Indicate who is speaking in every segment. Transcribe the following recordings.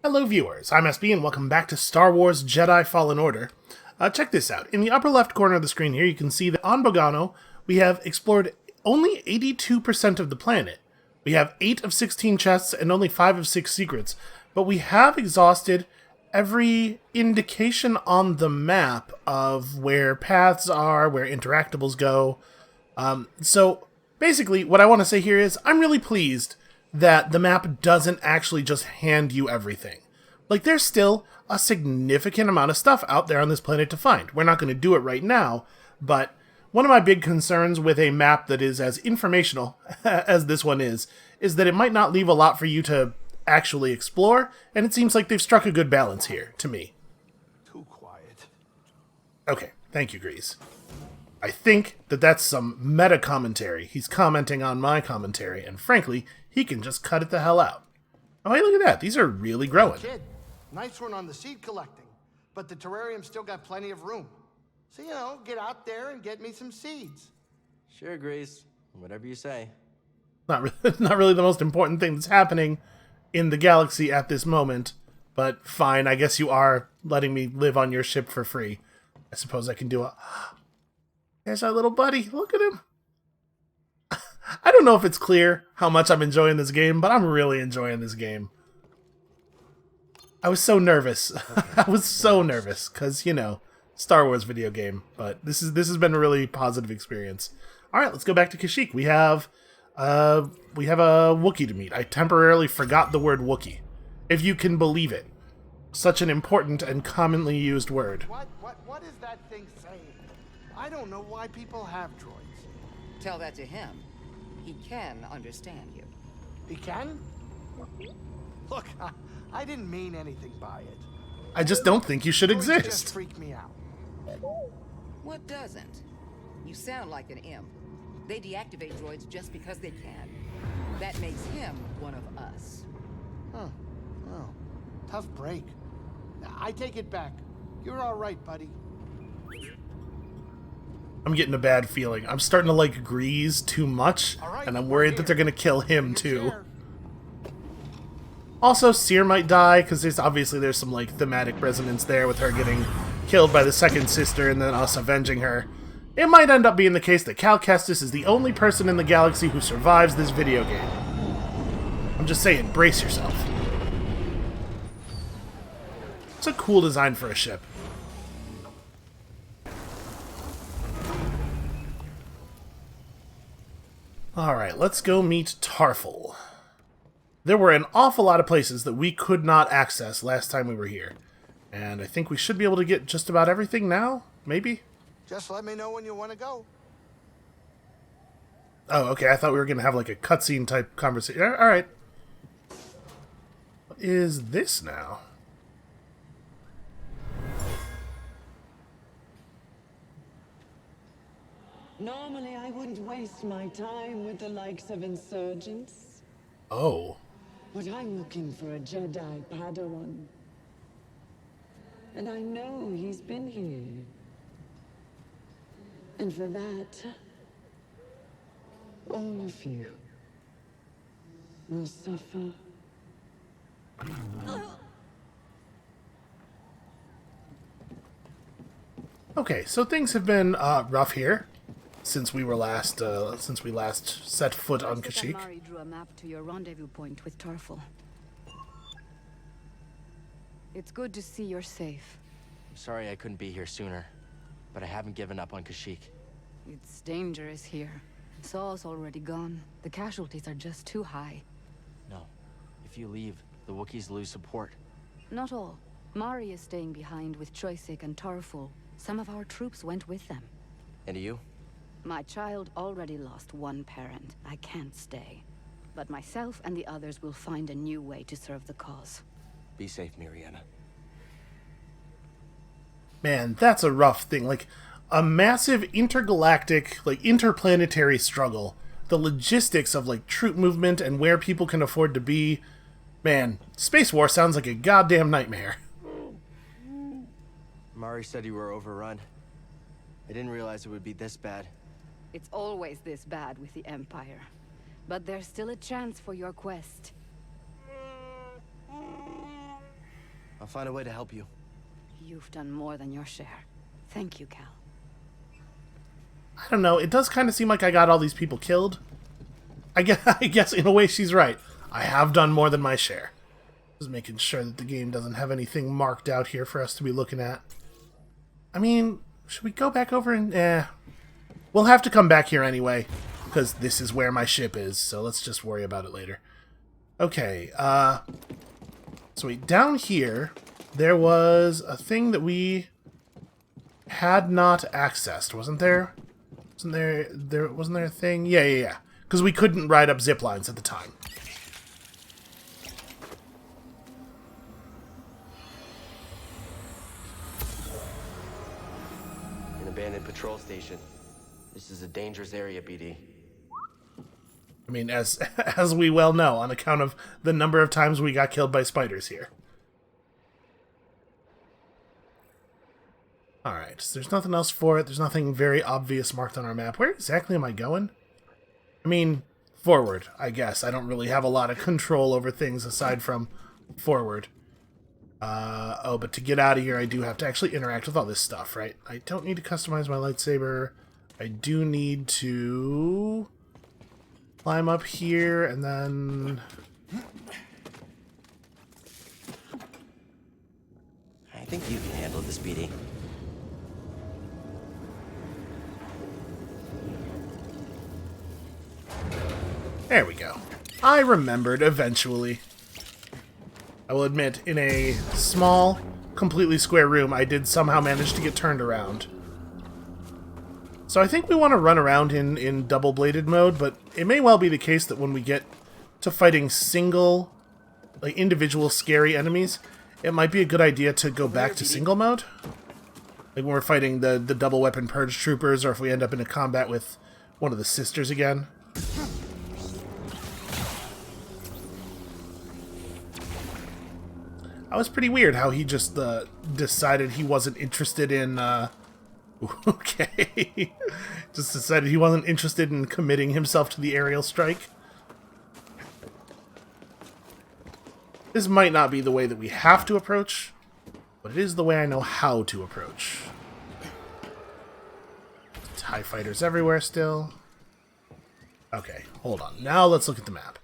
Speaker 1: Hello viewers, I'm SB and welcome back to Star Wars Jedi Fallen Order. Check this out. In the upper left corner of the screen here, you can see that on Bogano, we have explored only 82% of the planet. We have 8 of 16 chests and only 5 of 6 secrets, but we have exhausted every indication on the map of where paths are, where interactables go. So basically, what I want to say here is I'm really pleased that the map doesn't actually just hand you everything. Like, there's still a significant amount of stuff out there on this planet to find. We're not going to do it right now, but one of my big concerns with a map that is as informational as this one is that it might not leave a lot for you to actually explore, and it seems like they've struck a good balance here, to me.
Speaker 2: Too quiet.
Speaker 1: Okay, thank you, Grease. I think that that's some meta commentary. He's commenting on my commentary, and frankly, he can just cut it the hell out. Oh, hey, look at that. These are really growing.
Speaker 2: Kid, nice one on the seed collecting, but the terrarium's still got plenty of room. So, get out there and get me some seeds.
Speaker 3: Sure, Grace. Whatever you say.
Speaker 1: Not really the most important thing that's happening in the galaxy at this moment, but fine, I guess you are letting me live on your ship for free. I suppose I can do a... There's our little buddy. Look at him. I don't know if it's clear how much I'm enjoying this game, but I'm really enjoying this game. I was so nervous. I was so nervous because, you know, Star Wars video game, but this has been a really positive experience. All right, let's go back to Kashyyyk. We have a Wookiee to meet. I temporarily forgot the word Wookiee, if you can believe it. Such an important and commonly used word.
Speaker 2: What is that thing saying? I don't know why people have droids.
Speaker 4: Tell that to him. He can understand you.
Speaker 2: He can? Look, I didn't mean anything by it.
Speaker 1: I just don't think you should
Speaker 2: Droids just
Speaker 1: exist.
Speaker 2: freak me out.
Speaker 4: What doesn't? You sound like an imp. They deactivate droids just because they can. That makes him one of us.
Speaker 2: Huh. Oh, tough break. I take it back. You're all right, buddy.
Speaker 1: I'm getting a bad feeling. I'm starting to like Grease too much, and I'm worried that they're going to kill him too. Also, Seer might die, because there's some like thematic resonance there with her getting killed by the second sister and then us avenging her. It might end up being the case that Cal Kestis is the only person in the galaxy who survives this video game. I'm just saying, brace yourself. It's a cool design for a ship. Alright, let's go meet Tarful. There were an awful lot of places that we could not access last time we were here. And I think we should be able to get just about everything now? Maybe?
Speaker 2: Just let me know when you want to go.
Speaker 1: Oh, okay, I thought we were going to have like a cutscene type conversation. Alright. What is this now?
Speaker 5: Normally, I wouldn't waste my time with the likes of insurgents.
Speaker 1: Oh.
Speaker 5: But I'm looking for a Jedi Padawan. And I know he's been here. And for that, all of you will suffer.
Speaker 1: Okay, so things have been rough here since we last set foot on Kashyyyk.
Speaker 6: Mari drew a map to your rendezvous point with Tarful. It's good to see you're safe.
Speaker 3: I'm sorry I couldn't be here sooner, but I haven't given up on Kashyyyk.
Speaker 6: It's dangerous here. Saul's already gone. The casualties are just too high.
Speaker 3: No. If you leave, the Wookiees lose support.
Speaker 6: Not all. Mari is staying behind with Choisik and Tarful. Some of our troops went with them.
Speaker 3: And you?
Speaker 6: My child already lost one parent. I can't stay. But myself and the others will find a new way to serve the cause.
Speaker 3: Be safe, Mariana.
Speaker 1: Man, that's a rough thing. Like, a massive intergalactic, like, interplanetary struggle. The logistics of, like, troop movement and where people can afford to be. Man, Space War sounds like a goddamn nightmare.
Speaker 3: Mari said you were overrun. I didn't realize it would be this bad.
Speaker 6: It's always this bad with the Empire. But there's still a chance for your quest.
Speaker 3: find a way to help you.
Speaker 6: You've done more than your share. Thank you, Cal.
Speaker 1: I don't know. It does kind of seem like I got all these people killed. I guess in a way she's right. I have done more than my share. Just making sure that the game doesn't have anything marked out here for us to be looking at. I mean, should we go back over and... We'll have to come back here anyway, because this is where my ship is, so let's just worry about it later. Okay, so wait, down here, there was a thing that we had not accessed, wasn't there? Wasn't there a thing? Yeah. Because we couldn't ride up zip lines at the time.
Speaker 3: An abandoned patrol station. This is a dangerous area, BD.
Speaker 1: I mean, as we well know, on account of the number of times we got killed by spiders here. Alright, so there's nothing else for it. There's nothing very obvious marked on our map. Where exactly am I going? I mean, forward, I guess. I don't really have a lot of control over things aside from forward. Oh, but to get out of here, I do have to actually interact with all this stuff, right? I don't need to customize my lightsaber. I do need to climb up here, and then...
Speaker 3: I think you can handle this, BD.
Speaker 1: There we go. I remembered eventually. I will admit, in a small, completely square room, I did somehow manage to get turned around. So I think we want to run around in double-bladed mode, but it may well be the case that when we get to fighting single, like individual scary enemies, it might be a good idea to go back to single mode. Like when we're fighting the double weapon purge troopers, or if we end up in a combat with one of the sisters again. That was pretty weird how he just decided he wasn't interested in... Okay. Just decided he wasn't interested in committing himself to the aerial strike. This might not be the way that we have to approach, but it is the way I know how to approach. TIE fighters everywhere still. Okay, hold on. Now let's look at the map.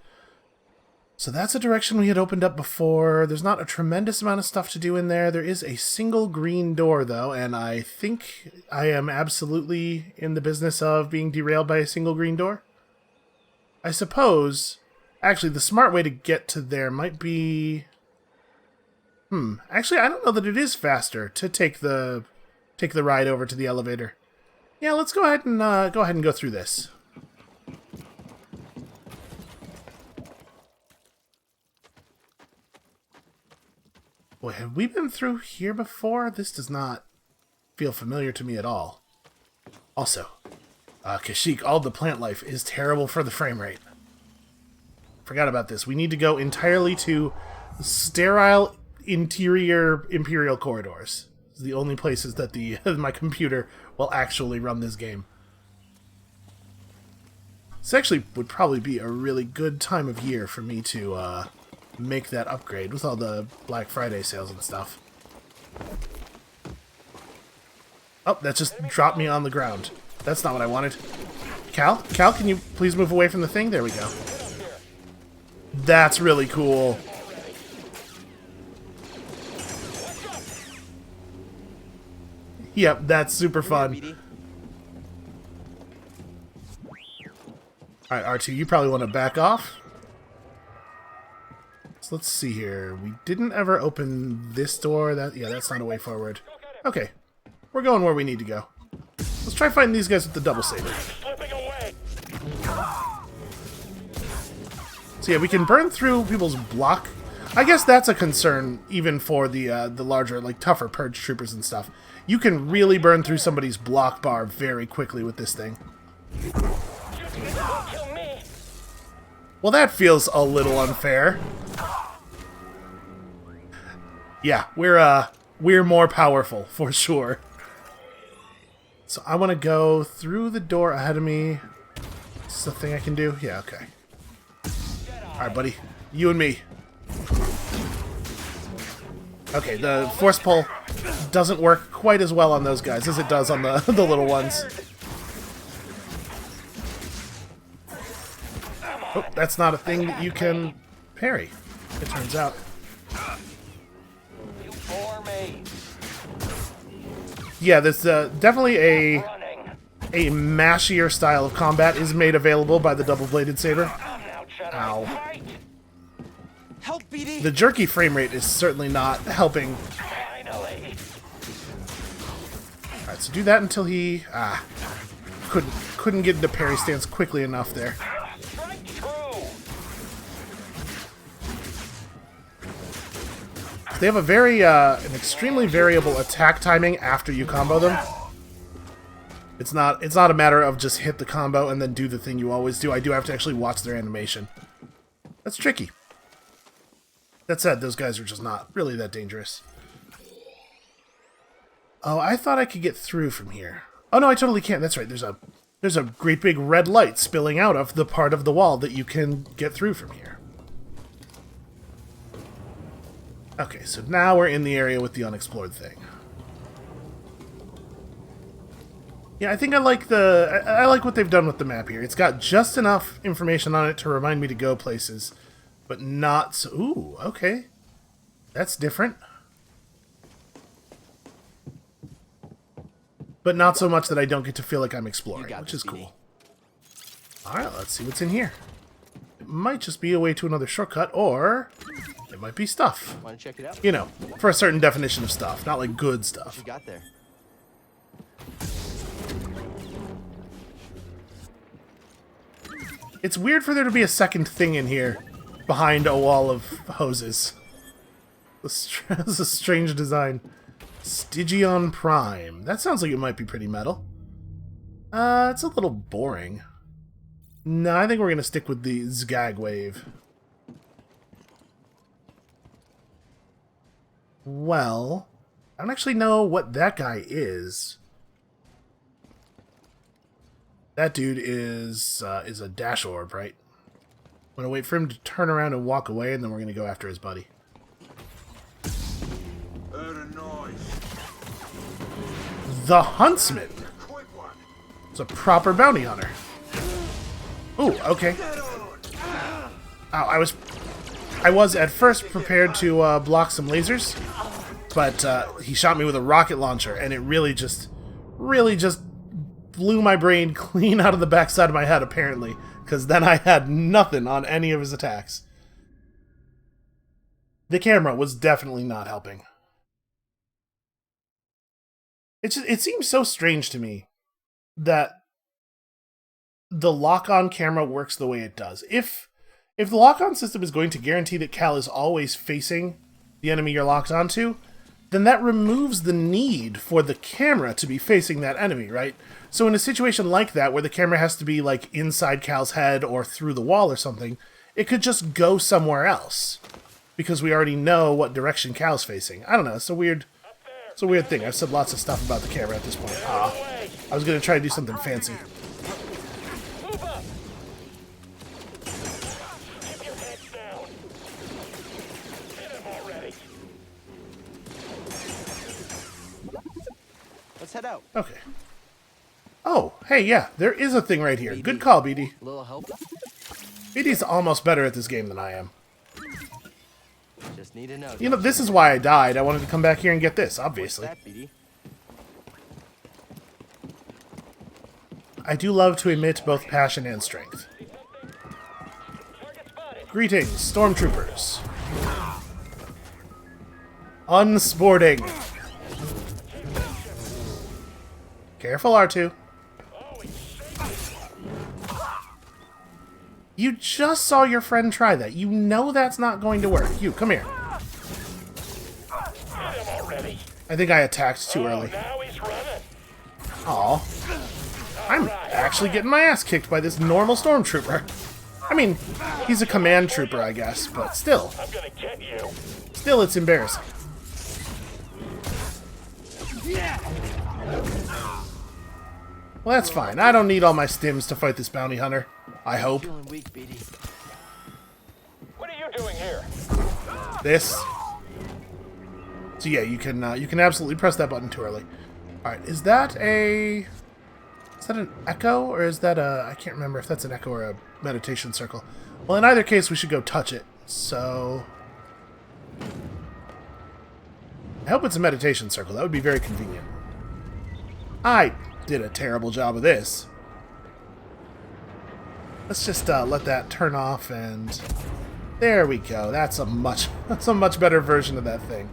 Speaker 1: So that's a direction we had opened up before. There's not a tremendous amount of stuff to do in there. There is a single green door, though, and I think I am absolutely in the business of being derailed by a single green door. I suppose... Actually, the smart way to get to there might be... Actually, I don't know that it is faster to take the ride over to the elevator. Yeah, let's go ahead and go through this. Boy, have we been through here before? This does not feel familiar to me at all. Also, Kashyyyk, all the plant life is terrible for the frame rate. Forgot about this. We need to go entirely to sterile interior Imperial corridors. It's the only places that my computer will actually run this game. This actually would probably be a really good time of year for me to make that upgrade with all the Black Friday sales and stuff. Oh, that just dropped me on the ground. That's not what I wanted. Cal, can you please move away from the thing? There we go. That's really cool. Yep, that's super fun. Alright, R2, you probably want to back off. So let's see here. We didn't ever open this door. Yeah, that's not a way forward. Okay, we're going where we need to go. Let's try fighting these guys with the double saber. So yeah, we can burn through people's block. I guess that's a concern even for the larger, like, tougher purge troopers and stuff. You can really burn through somebody's block bar very quickly with this thing. Well, that feels a little unfair. Yeah, we're more powerful, for sure. So I want to go through the door ahead of me. Is this a thing I can do? Yeah, okay. Alright, buddy. You and me. Okay, the force pull doesn't work quite as well on those guys as it does on the, the little ones. Oh, that's not a thing that you can parry, it turns out.
Speaker 3: You bore me.
Speaker 1: Yeah, there's definitely a mashier style of combat is made available by the double-bladed saber. Ow.
Speaker 3: Help, BD.
Speaker 1: The jerky frame rate is certainly not helping.
Speaker 3: Finally.
Speaker 1: Alright, so do that until he... couldn't get into parry stance quickly enough there.
Speaker 3: Strike true.
Speaker 1: They have a very, an extremely variable attack timing after you combo them. It's not a matter of just hit the combo and then do the thing you always do. I do have to actually watch their animation. That's tricky. That said, those guys are just not really that dangerous. Oh, I thought I could get through from here. Oh no, I totally can't. That's right. There's a great big red light spilling out of the part of the wall that you can get through from here. Okay, so now we're in the area with the unexplored thing. Yeah, I think I like what they've done with the map here. It's got just enough information on it to remind me to go places, but not so... Ooh, okay. That's different. But not so much that I don't get to feel like I'm exploring, which is cool. Alright, let's see what's in here. It might just be a way to another shortcut, or it might be stuff.
Speaker 3: Want to check it out?
Speaker 1: You know, for a certain definition of stuff, not like good stuff.
Speaker 3: What you got there?
Speaker 1: It's weird for there to be a second thing in here behind a wall of hoses. This is a strange design. Stygion Prime. That sounds like it might be pretty metal. It's a little boring. No, I think we're going to stick with the Zgag Wave. Well, I don't actually know what that guy is. That dude is a dash orb, right? I'm going to wait for him to turn around and walk away, and then we're going to go after his buddy. The Huntsman. It's a proper bounty hunter. Ooh, okay. Ow, I was at first prepared to block some lasers, but he shot me with a rocket launcher, and it really just blew my brain clean out of the backside of my head, apparently, because then I had nothing on any of his attacks. The camera was definitely not helping. It seems so strange to me that the lock-on camera works the way it does. If the lock-on system is going to guarantee that Cal is always facing the enemy you're locked onto, then that removes the need for the camera to be facing that enemy, right? So in a situation like that, where the camera has to be like inside Cal's head or through the wall or something, it could just go somewhere else, because we already know what direction Cal's facing. I don't know, it's a weird thing. I've said lots of stuff about the camera at this point. I was going to try to do something fancy.
Speaker 3: Move up. Keep your heads down. Hit him already. Let's head out.
Speaker 1: Okay. Oh, hey, yeah, there is a thing right here. Good call, BD.
Speaker 3: A little help?
Speaker 1: BD's almost better at this game than I am.
Speaker 3: Just need to know.
Speaker 1: You know, this is why I died. I wanted to come back here and get this, obviously.
Speaker 3: What's that, BD?
Speaker 1: I do love to emit both passion and strength. Greetings, stormtroopers. Unsporting. Careful, R2. You just saw your friend try that. You know that's not going to work. You, come here. I think I attacked too early. Aw. I'm actually getting my ass kicked by this normal stormtrooper. I mean, he's a command trooper, I guess, but still. Still, it's embarrassing. Well, that's fine. I don't need all my stims to fight this bounty hunter. I hope.
Speaker 3: Feeling weak, BD.
Speaker 7: What are you doing here?
Speaker 1: This. So yeah, you can absolutely press that button too early. All right, is that an echo, or is that a... I can't remember if that's an echo or a meditation circle. Well, in either case, we should go touch it. So I hope it's a meditation circle. That would be very convenient. I did a terrible job of this. Let's just let that turn off, and there we go. That's a much better version of that thing.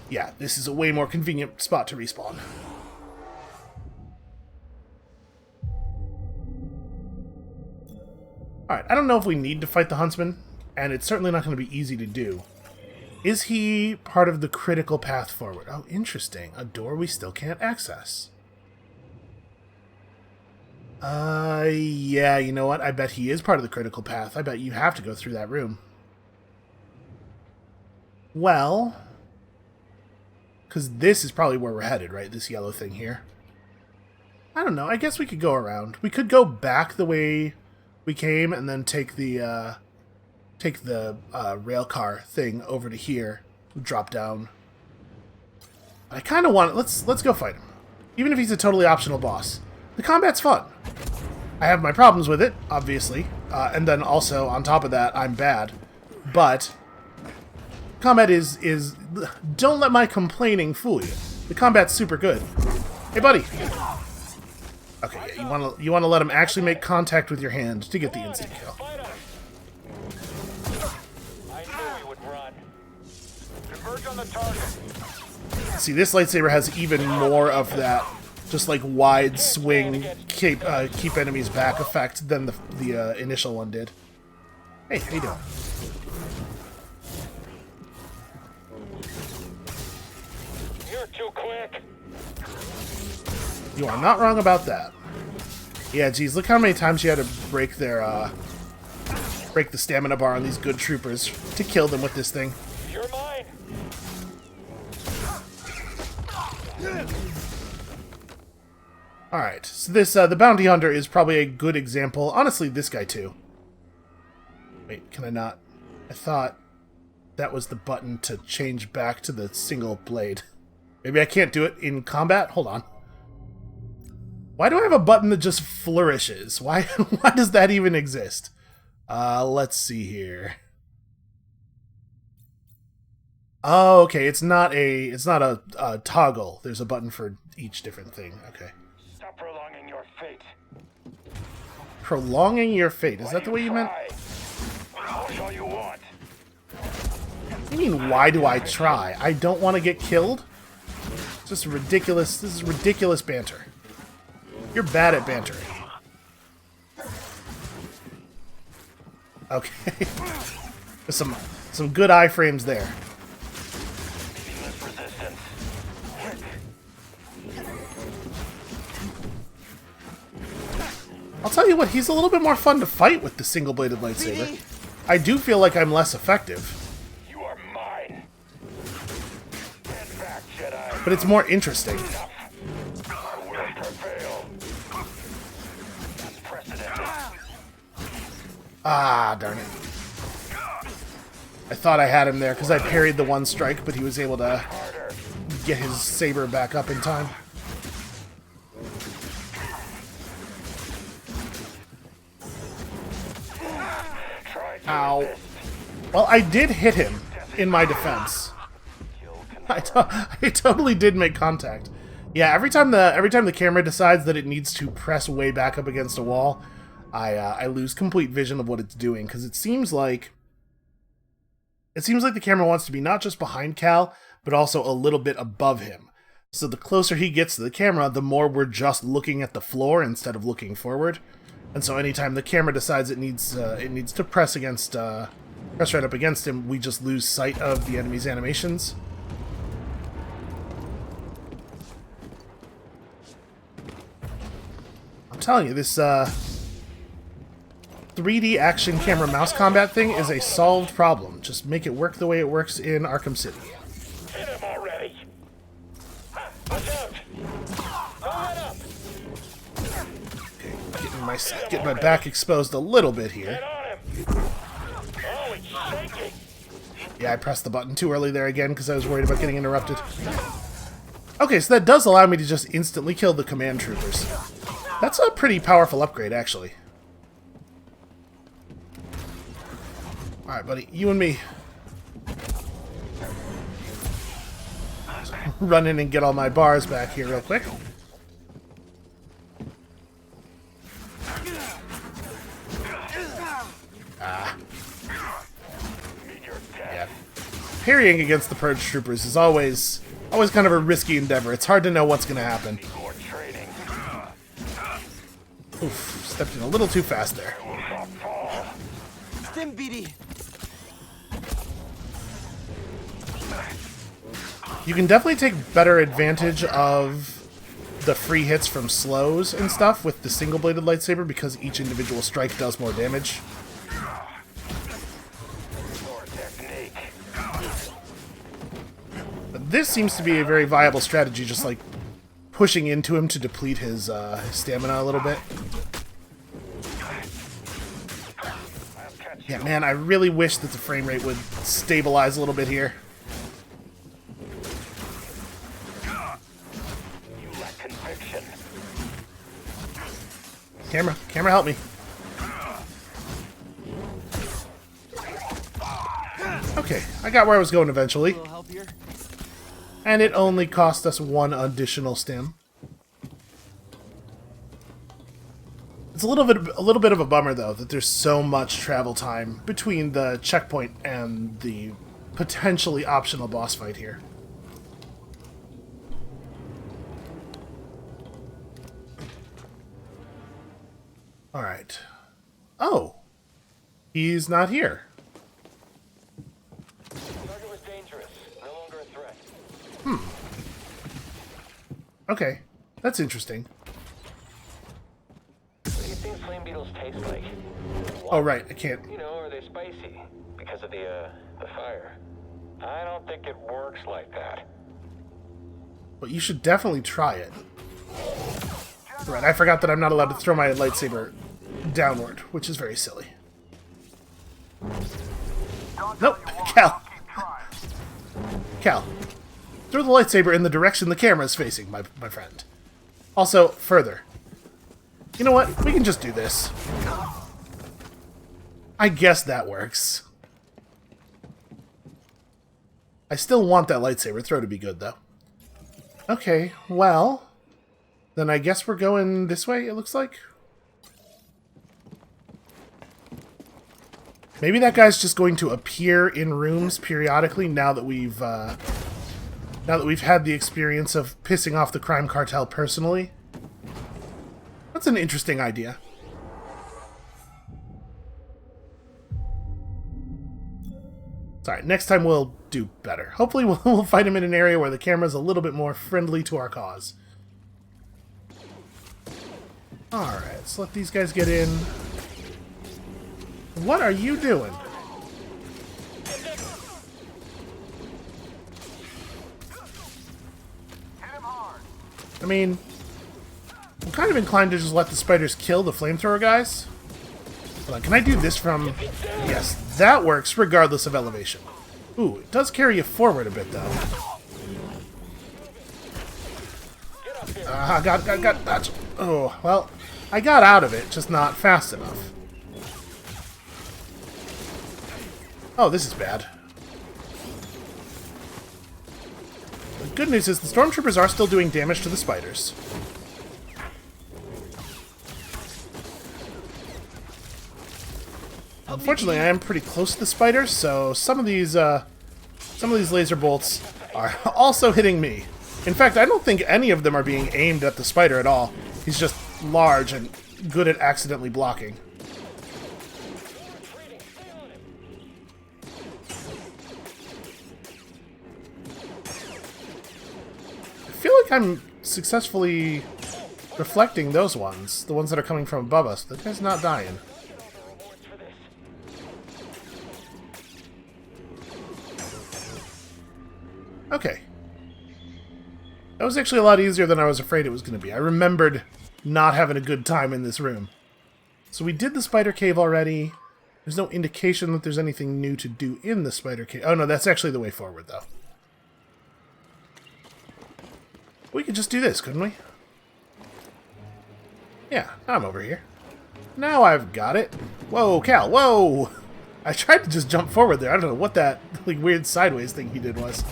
Speaker 1: Yeah, this is a way more convenient spot to respawn. Alright, I don't know if we need to fight the Huntsman, and it's certainly not going to be easy to do. Is he part of the critical path forward? Oh, interesting. A door we still can't access. Yeah, you know what? I bet he is part of the critical path. I bet you have to go through that room. Well, because this is probably where we're headed, right? This yellow thing here. I don't know. I guess we could go around. We could go back the way we came and then take the rail car thing over to here. Drop down. I kind of want it. Let's go fight him. Even if he's a totally optional boss. The combat's fun. I have my problems with it, obviously. And then also, on top of that, I'm bad. But combat is... Don't let my complaining fool you. The combat's super good. Hey, buddy. Okay, yeah, you want to let him actually make contact with your hand to get the instant kill.
Speaker 7: I knew he would run. Converge on the target.
Speaker 1: See, this lightsaber has even more of that, just like wide swing, keep enemies back effect than the initial one did. Hey, how you doing?
Speaker 7: You're too quick.
Speaker 1: You are not wrong about that. Yeah, geez, look how many times you had to break their break the stamina bar on these good troopers to kill them with this thing.
Speaker 7: You're mine.
Speaker 1: Alright, so this, the bounty hunter is probably a good example. Honestly, this guy too. Wait, can I not? I thought that was the button to change back to the single blade. Maybe I can't do it in combat? Hold on. Why do I have a button that just flourishes? Why does that even exist? Let's see here. Oh, okay, it's not a toggle. There's a button for each different thing. Okay.
Speaker 7: Stop prolonging your fate.
Speaker 1: Prolonging your fate. Is that the way you meant?
Speaker 7: Push all you want.
Speaker 1: What do you mean, why do I try? I don't want to get killed? It's just ridiculous. This is ridiculous banter. You're bad at bantering. Okay. There's some good iframes there. I'll tell you what, he's a little bit more fun to fight with the single-bladed lightsaber. I do feel like I'm less effective.
Speaker 7: You are mine. Stand back, Jedi.
Speaker 1: But it's more interesting.
Speaker 7: I will prevail. That's precedent.
Speaker 1: Ah, darn it. I thought I had him there because I parried the one strike, but he was able to get his saber back up in time. Ow. Well, I did hit him, in my defense. I totally did make contact. Yeah, every time the camera decides that it needs to press way back up against a wall, I lose complete vision of what it's doing, because it seems like the camera wants to be not just behind Cal, but also a little bit above him. So the closer he gets to the camera, the more we're just looking at the floor instead of looking forward. And so anytime the camera decides it needs to press right up against him, we just lose sight of the enemy's animations. I'm telling you, this 3D action camera mouse combat thing is a solved problem. Just make it work the way it works in Arkham City.
Speaker 7: Hit him already. Watch out. Don't let up.
Speaker 1: Getting my back exposed a little bit here.
Speaker 7: Get on him. Oh, he's shaking.
Speaker 1: Yeah, I pressed the button too early there again because I was worried about getting interrupted. Okay, so that does allow me to just instantly kill the command troopers. That's a pretty powerful upgrade, actually. Alright, buddy. You and me. Run in and get all my bars back here real quick. Yeah. Parrying against the Purge Troopers is always kind of a risky endeavor. It's hard to know what's going to happen. Oof, stepped in a little too fast there.
Speaker 3: Stim BD.
Speaker 1: You can definitely take better advantage of the free hits from slows and stuff with the single-bladed lightsaber because each individual strike does more damage. But this seems to be a very viable strategy, just like pushing into him to deplete his stamina a little bit. Yeah, man, I really wish that the frame rate would stabilize a little bit here. Camera, help me. Okay, I got where I was going eventually. And it only cost us one additional stim. It's a little bit of a bummer though that there's so much travel time between the checkpoint and the potentially optional boss fight here. Alright. Oh! He's not here.
Speaker 7: Target was dangerous. No longer a threat.
Speaker 1: Okay. That's interesting.
Speaker 7: What do you think flame beetles taste like?
Speaker 1: Oh, right. I can't...
Speaker 7: You know, are they spicy? Because of the fire. I don't think it works like that.
Speaker 1: But you should definitely try it. Right, I forgot that I'm not allowed to throw my lightsaber downward, which is very silly. Nope, Cal. Cal, throw the lightsaber in the direction the camera is facing, my friend. Also, further. You know what? We can just do this. I guess that works. I still want that lightsaber throw to be good, though. Okay, well... Then I guess we're going this way, it looks like. Maybe that guy's just going to appear in rooms periodically now that we've had the experience of pissing off the crime cartel personally. That's an interesting idea. Sorry, next time we'll do better. Hopefully we'll fight him in an area where the camera's a little bit more friendly to our cause. Alright, let's let these guys get in. What are you doing? I mean, I'm kind of inclined to just let the spiders kill the flamethrower guys. Hold on, can I do this from... Yes, that works regardless of elevation. Ooh, it does carry you forward a bit, though. Got. Oh, well, I got out of it, just not fast enough. Oh, this is bad. The good news is the stormtroopers are still doing damage to the spiders. Unfortunately, I am pretty close to the spiders, so some of these laser bolts are also hitting me. In fact, I don't think any of them are being aimed at the spider at all. He's just large and good at accidentally blocking. I feel like I'm successfully reflecting those ones, the ones that are coming from above us. The guy's not dying. Okay. That was actually a lot easier than I was afraid it was going to be. I remembered not having a good time in this room. So we did the spider cave already. There's no indication that there's anything new to do in the spider cave. Oh no, that's actually the way forward, though. We could just do this, couldn't we? Yeah, I'm over here. Now I've got it. Whoa, Cal, whoa! I tried to just jump forward there. I don't know what that like weird sideways thing he did was.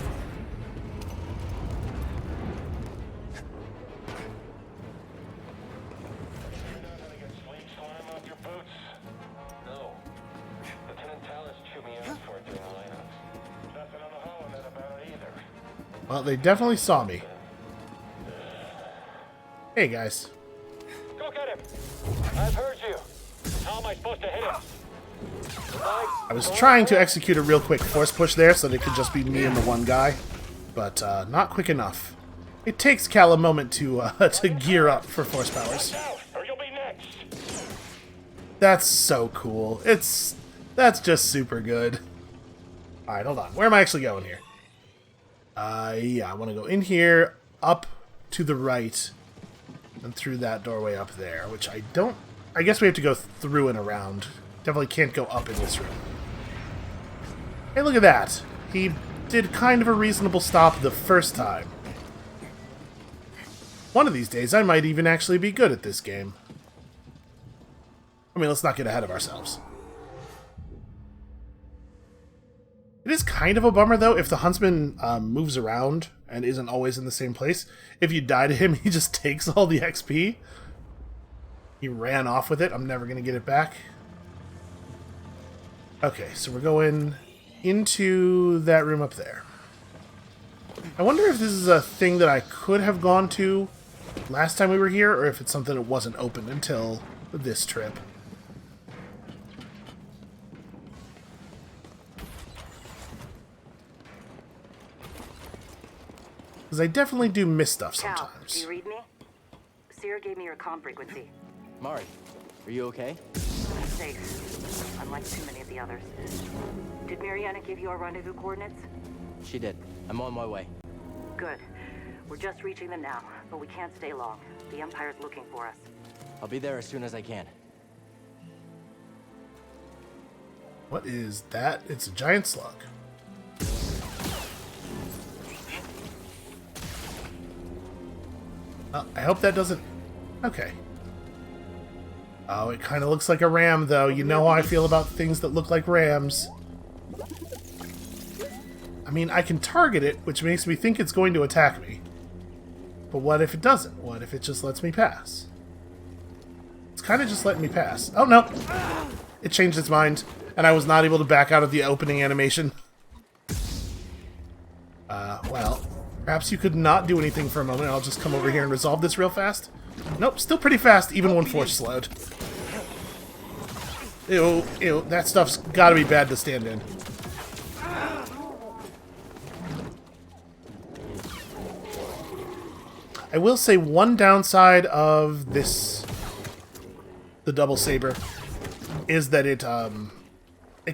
Speaker 1: Well, they definitely saw me. Hey, guys.
Speaker 7: Go get him! I've heard you. How am I supposed to hit him?
Speaker 1: I was trying to execute a real quick force push there so that it could just be me and the one guy, but not quick enough. It takes Cal a moment to to gear up for force powers.
Speaker 7: Or you'll be next.
Speaker 1: That's so cool. That's just super good. All right, hold on. Where am I actually going here? Yeah, I want to go in here, up to the right, and through that doorway up there, which I don't... I guess we have to go through and around. Definitely can't go up in this room. Hey, look at that. He did kind of a reasonable stop the first time. One of these days, I might even actually be good at this game. I mean, let's not get ahead of ourselves. It is kind of a bummer, though, if the huntsman moves around and isn't always in the same place. If you die to him, he just takes all the XP. He ran off with it. I'm never going to get it back. Okay, so we're going into that room up there. I wonder if this is a thing that I could have gone to last time we were here, or if it's something that wasn't open until this trip. Because I definitely do miss stuff
Speaker 8: Cal,
Speaker 1: sometimes.
Speaker 8: do you read me? Seer gave me your comm frequency.
Speaker 3: Mari, are you okay?
Speaker 8: I'm safe, unlike too many of the others. Did Mariana give you our rendezvous coordinates?
Speaker 3: She did. I'm on my way.
Speaker 8: Good. We're just reaching them now, but we can't stay long. The Empire's looking for us.
Speaker 3: I'll be there as soon as I can.
Speaker 1: What is that? It's a giant slug. I hope that doesn't... Okay. Oh, it kind of looks like a ram, though. You know how I feel about things that look like rams. I mean, I can target it, which makes me think it's going to attack me. But what if it doesn't? What if it just lets me pass? It's kind of just letting me pass. Oh, no! It changed its mind, and I was not able to back out of the opening animation. Well... Perhaps you could not do anything for a moment. I'll just come over here and resolve this real fast. Nope, still pretty fast, even when force slowed. Ew, ew, that stuff's gotta be bad to stand in. I will say one downside of this, the double saber, is that it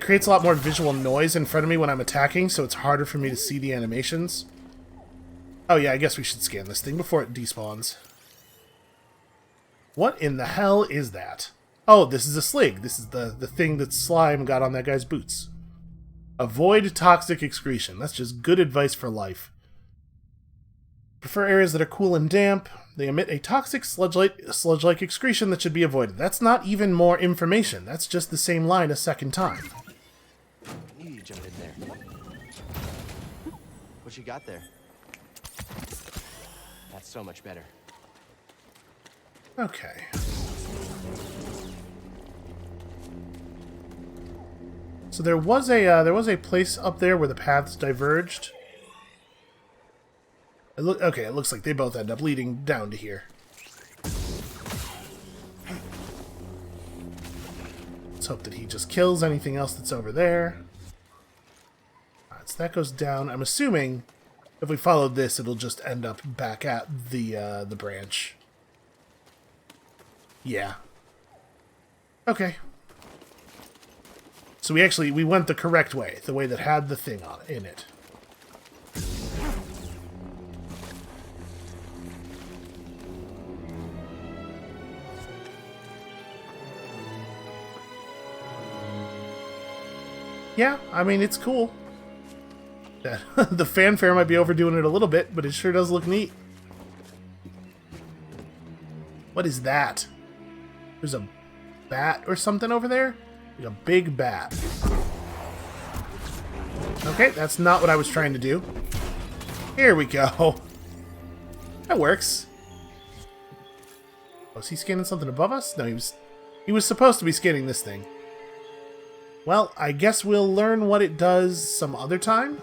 Speaker 1: creates a lot more visual noise in front of me when I'm attacking, so it's harder for me to see the animations. Oh yeah, I guess we should scan this thing before it despawns. What in the hell is that? Oh, this is a slig. This is the thing that slime got on that guy's boots. Avoid toxic excretion. That's just good advice for life. Prefer areas that are cool and damp. They emit a toxic sludge-like excretion that should be avoided. That's not even more information. That's just the same line a second time.
Speaker 3: I knew you jumped in there. What you got there? That's so much better.
Speaker 1: Okay. So there was a place up there where the paths diverged. It looks like they both end up leading down to here. Let's hope that he just kills anything else that's over there. Alright, so that goes down. I'm assuming if we followed this, it'll just end up back at the branch. Yeah. Okay. So we went the correct way, the way that had the thing in it. Yeah, I mean, it's cool. The fanfare might be overdoing it a little bit, but it sure does look neat. What is that? There's a bat or something over there? Like a big bat. Okay, that's not what I was trying to do. Here we go. That works. Oh, is he scanning something above us? No, he was supposed to be scanning this thing. Well, I guess we'll learn what it does some other time.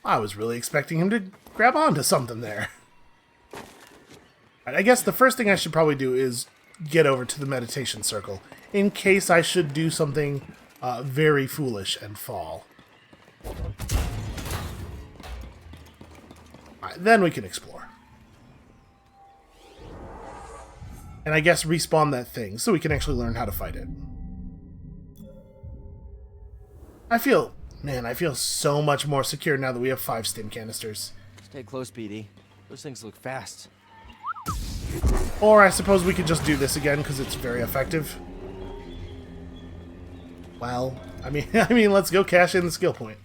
Speaker 1: I was really expecting him to grab onto something there. I guess the first thing I should probably do is get over to the meditation circle, in case I should do something very foolish and fall. Alright, then we can explore. And I guess respawn that thing, so we can actually learn how to fight it. I feel so much more secure now that we have 5 stim canisters.
Speaker 3: Stay close, BD. Those things look fast.
Speaker 1: Or I suppose we could just do this again because it's very effective. Well, I mean, let's go cash in the skill point.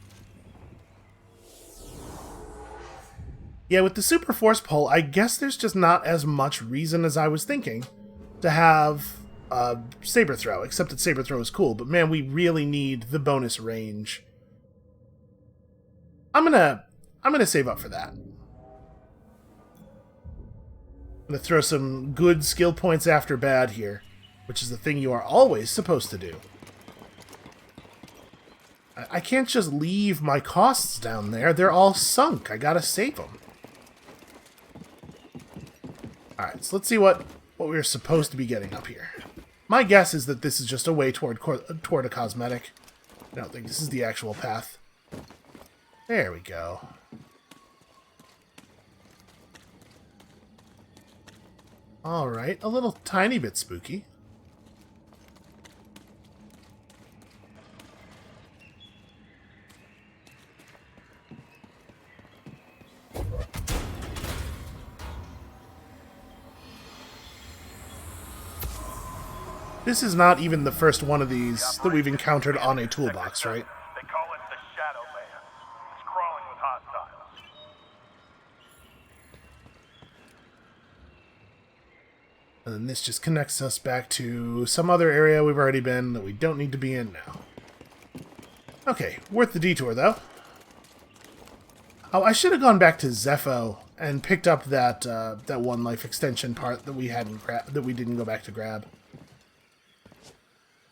Speaker 1: Yeah, with the Super Force Pole, I guess there's just not as much reason as I was thinking to have Saber Throw, except that Saber Throw is cool, but man, we really need the bonus range. I'm gonna save up for that. I'm gonna throw some good skill points after bad here, which is the thing you are always supposed to do. I can't just leave my costs down there. They're all sunk. I gotta save them. Alright, so let's see what we're supposed to be getting up here. My guess is that this is just a way toward a cosmetic. I don't think this is the actual path. There we go. Alright, a little tiny bit spooky. This is not even the first one of these that we've encountered on a toolbox, right?
Speaker 7: They call it the Shadowlands. It's crawling with hostiles.
Speaker 1: And then this just connects us back to some other area we've already been that we don't need to be in now. Okay, worth the detour, though. Oh, I should have gone back to Zepho and picked up that that one life extension part that we didn't go back to grab.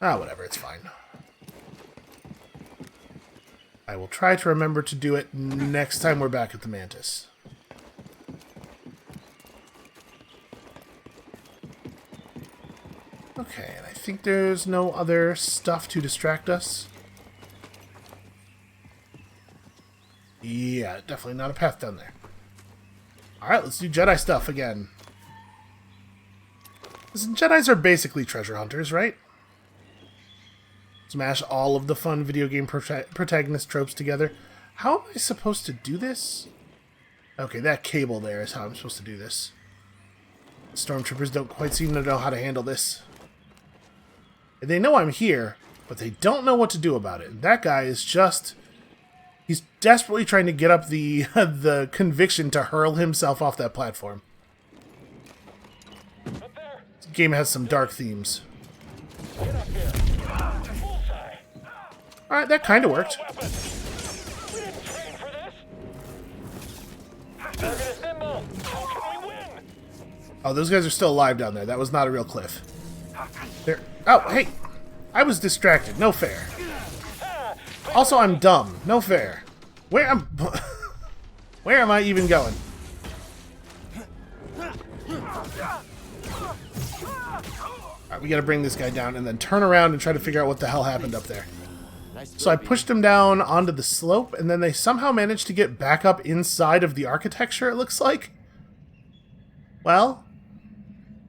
Speaker 1: Ah, whatever, it's fine. I will try to remember to do it next time we're back at the Mantis. Okay, and I think there's no other stuff to distract us. Yeah, definitely not a path down there. Alright, let's do Jedi stuff again. Listen, Jedis are basically treasure hunters, right? Smash all of the fun video game protagonist tropes together. How am I supposed to do this? Okay, that cable there is how I'm supposed to do this. Stormtroopers don't quite seem to know how to handle this. They know I'm here, but they don't know what to do about it. And that guy is just... he's desperately trying to get up the the conviction to hurl himself off that platform. This game has some dark themes. Alright, that kind of worked. Oh, those guys are still alive down there. That was not a real cliff. There. Oh, hey! I was distracted. No fair. Also, I'm dumb. No fair. Where am I even going? Alright, we gotta bring this guy down and then turn around and try to figure out what the hell happened up there. So I pushed them down onto the slope, and then they somehow managed to get back up inside of the architecture, it looks like. Well,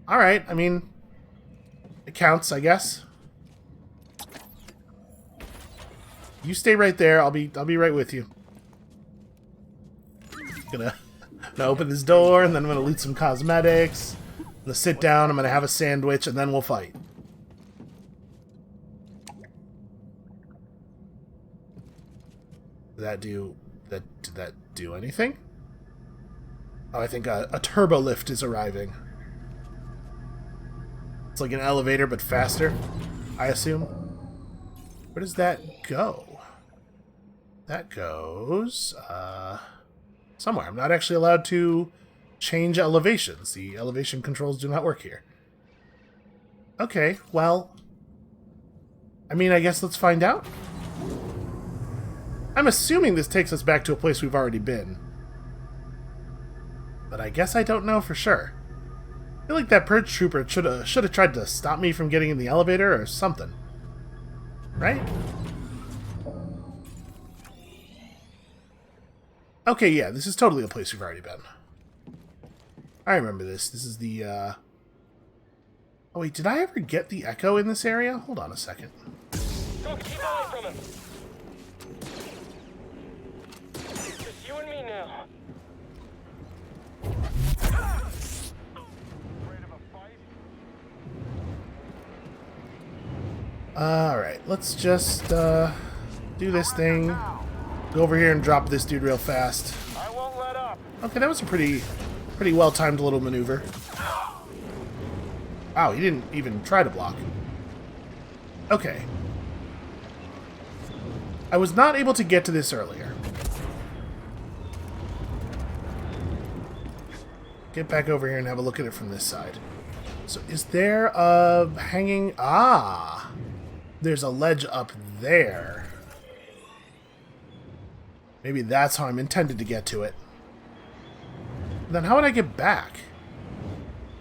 Speaker 1: alright, I mean, it counts, I guess. You stay right there, I'll be right with you. gonna open this door, and then I'm gonna loot some cosmetics. I'm gonna sit down, I'm gonna have a sandwich, and then we'll fight. Did that do anything? Oh, I think a turbo lift is arriving. It's like an elevator, but faster, I assume. Where does that go? That goes, somewhere. I'm not actually allowed to change elevations. The elevation controls do not work here. Okay, well, I mean, I guess let's find out. I'm assuming this takes us back to a place we've already been. But I guess I don't know for sure. I feel like that purge trooper should have tried to stop me from getting in the elevator or something. Right? Okay, yeah, this is totally a place we've already been. I remember this. This is the, Oh wait, did I ever get the Echo in this area? Hold on a second.
Speaker 7: Don't keep away from him. Just you and me now.
Speaker 1: Alright, let's just, do this thing. Go over here and drop this dude real fast.
Speaker 7: I won't let up.
Speaker 1: Okay, that was a pretty well-timed little maneuver. Wow, he didn't even try to block. Okay. I was not able to get to this earlier. Get back over here and have a look at it from this side. So is there a hanging... Ah! There's a ledge up there. Maybe that's how I'm intended to get to it. Then how would I get back?